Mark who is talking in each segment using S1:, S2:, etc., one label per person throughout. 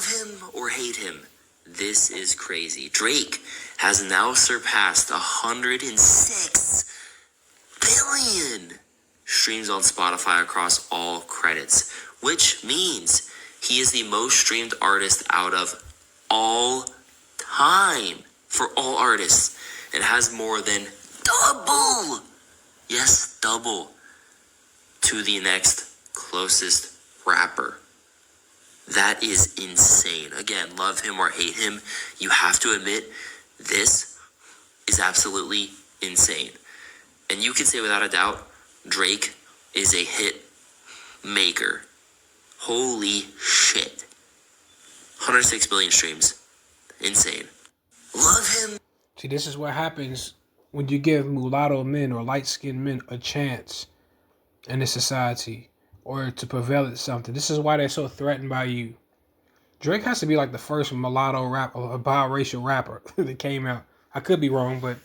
S1: him or hate him, this is crazy. Drake has now surpassed 106 billion streams on Spotify across all credits, which means he is the most streamed artist out of all time for all artists and has more than double, yes, double, to the next closest rapper. That is insane. Again, love him or hate him, you have to admit this is absolutely insane. And you can say without a doubt, Drake is a hit maker. Holy shit. 106 billion streams. Insane. Love him.
S2: See, this is what happens when you give mulatto men or light-skinned men a chance in this society or to prevail at something. This is why they're so threatened by you. Drake has to be like the first mulatto rapper, a biracial rapper that came out. I could be wrong, but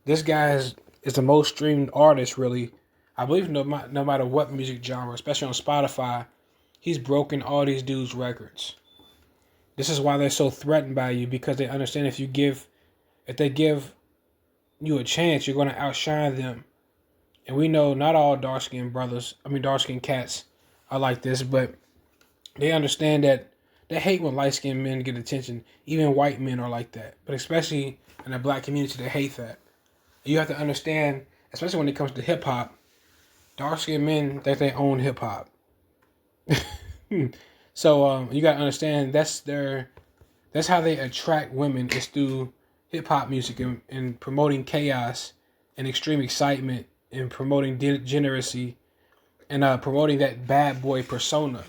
S2: this guy is the most streamed artist, really. I believe no matter what music genre, especially on Spotify, he's broken all these dudes' records. This is why they're so threatened by you, because they understand if they give you a chance, you're going to outshine them. And we know not all dark-skinned cats are like this, but they understand that they hate when light-skinned men get attention. Even white men are like that, but especially in the black community, they hate that. You have to understand, especially when it comes to hip-hop, dark-skinned men think they own hip-hop. So you got to understand that's how they attract women, is through hip-hop music and promoting chaos and extreme excitement and promoting degeneracy and promoting that bad boy persona.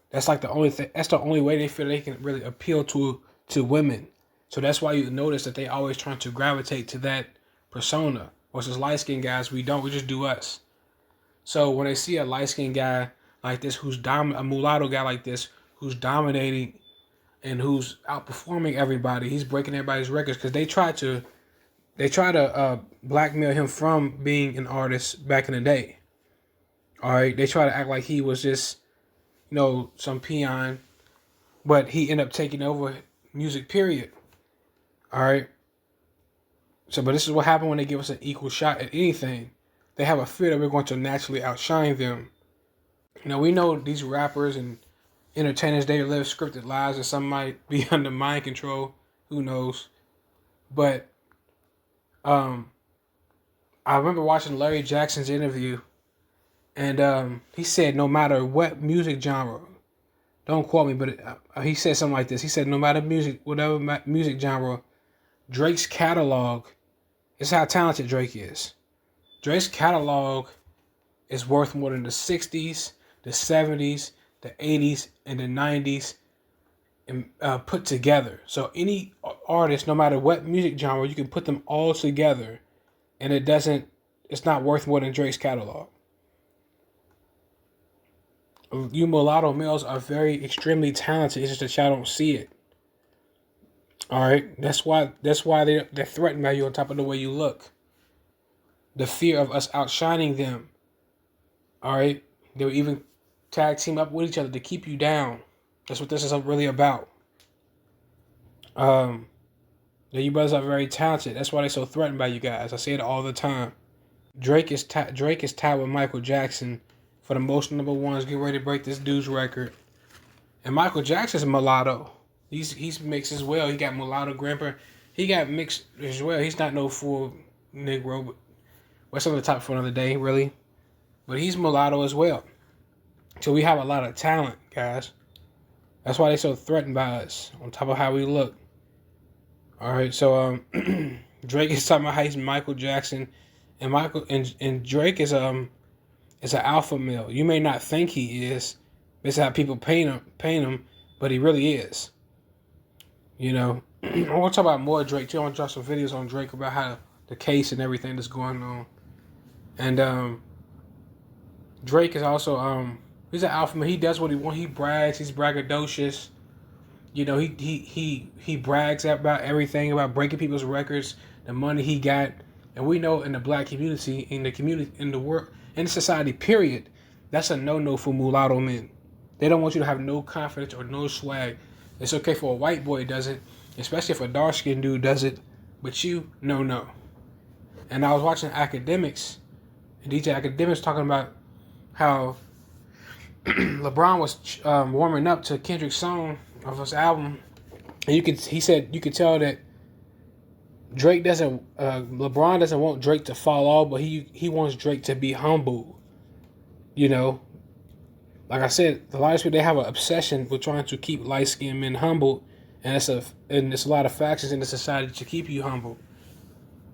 S2: That's like the only thing. That's the only way they feel they can really appeal to women. So that's why you notice that they always trying to gravitate to that persona. Versus light-skinned guys, we don't. We just do us. So when they see a light-skinned guy like this, a mulatto guy like this, who's dominating and who's outperforming everybody, he's breaking everybody's records because they try to blackmail him from being an artist back in the day. All right, they try to act like he was just, some peon, but he ended up taking over music, period. All right. So, but this is what happened when they give us an equal shot at anything. They have a fear that we're going to naturally outshine them. We know these rappers and entertainers, they live scripted lives, and some might be under mind control. Who knows? But I remember watching Larry Jackson's interview, and he said no matter what music genre, don't quote me, but he said something like this. He said no matter whatever music genre, Drake's catalog is how talented Drake is. Drake's catalog is worth more than the 60s, the 70s, the 80s, and the 90s put together. So any artist, no matter what music genre, you can put them all together, and it's not worth more than Drake's catalog. You mulatto males are very extremely talented. It's just that y'all don't see it. All right, that's why they're threatened by you on top of the way you look. The fear of us outshining them. All right, they will even tag team up with each other to keep you down. That's what this is really about. You brothers are very talented. That's why they're so threatened by you guys. I say it all the time. Drake is tied with Michael Jackson for the most number ones. Get ready to break this dude's record. And Michael Jackson's mulatto. He's mixed as well. He got mulatto grandpa. He got mixed as well. He's not no full Negro, but what's on the top for another day, really. But he's mulatto as well. So we have a lot of talent, guys. That's why they're so threatened by us, on top of how we look. All right, so Drake is talking about how he's Michael Jackson, and Drake is an alpha male. You may not think he is. This is how people paint him, but he really is. I want to talk about more Drake too. I want to drop some videos on Drake about how the case and everything that's going on. And Drake is also he's an alpha male. He does what he wants. He brags. He's braggadocious. He brags about everything, about breaking people's records, the money he got. And we know in the black community, in the world, in society, period, that's a no-no for mulatto men. They don't want you to have no confidence or no swag. It's okay for a white boy does it, especially if a dark skinned dude does it, but you, no. And I was watching Academics, and DJ Academics talking about how LeBron was warming up to Kendrick's song of his album, and he said you could tell that LeBron doesn't want Drake to fall off, but he wants Drake to be humble. You know, like I said, a lot of people, they have an obsession with trying to keep light skinned men humble, and there's a lot of factions in the society to keep you humble.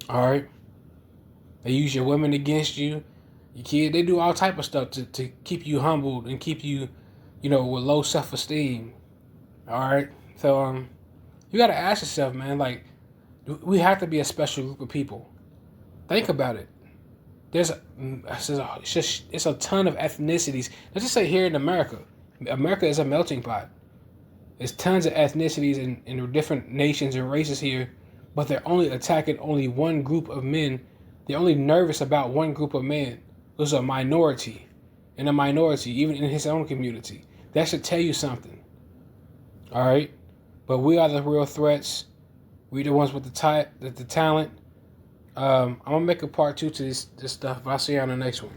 S2: All right, they use your women against you, your kid. They do all type of stuff to keep you humbled and keep you, with low self esteem. All right, so you got to ask yourself, man, like, we have to be a special group of people. Think about it. It's a ton of ethnicities. Let's just say here in America. America is a melting pot. There's tons of ethnicities in different nations and races here, but they're only attacking only one group of men. They're only nervous about one group of men. There's a minority. And a minority, even in his own community. That should tell you something. All right? But we are the real threats. We're the ones with the talent. I'm going to make a part 2 to this stuff, but I'll see you on the next one.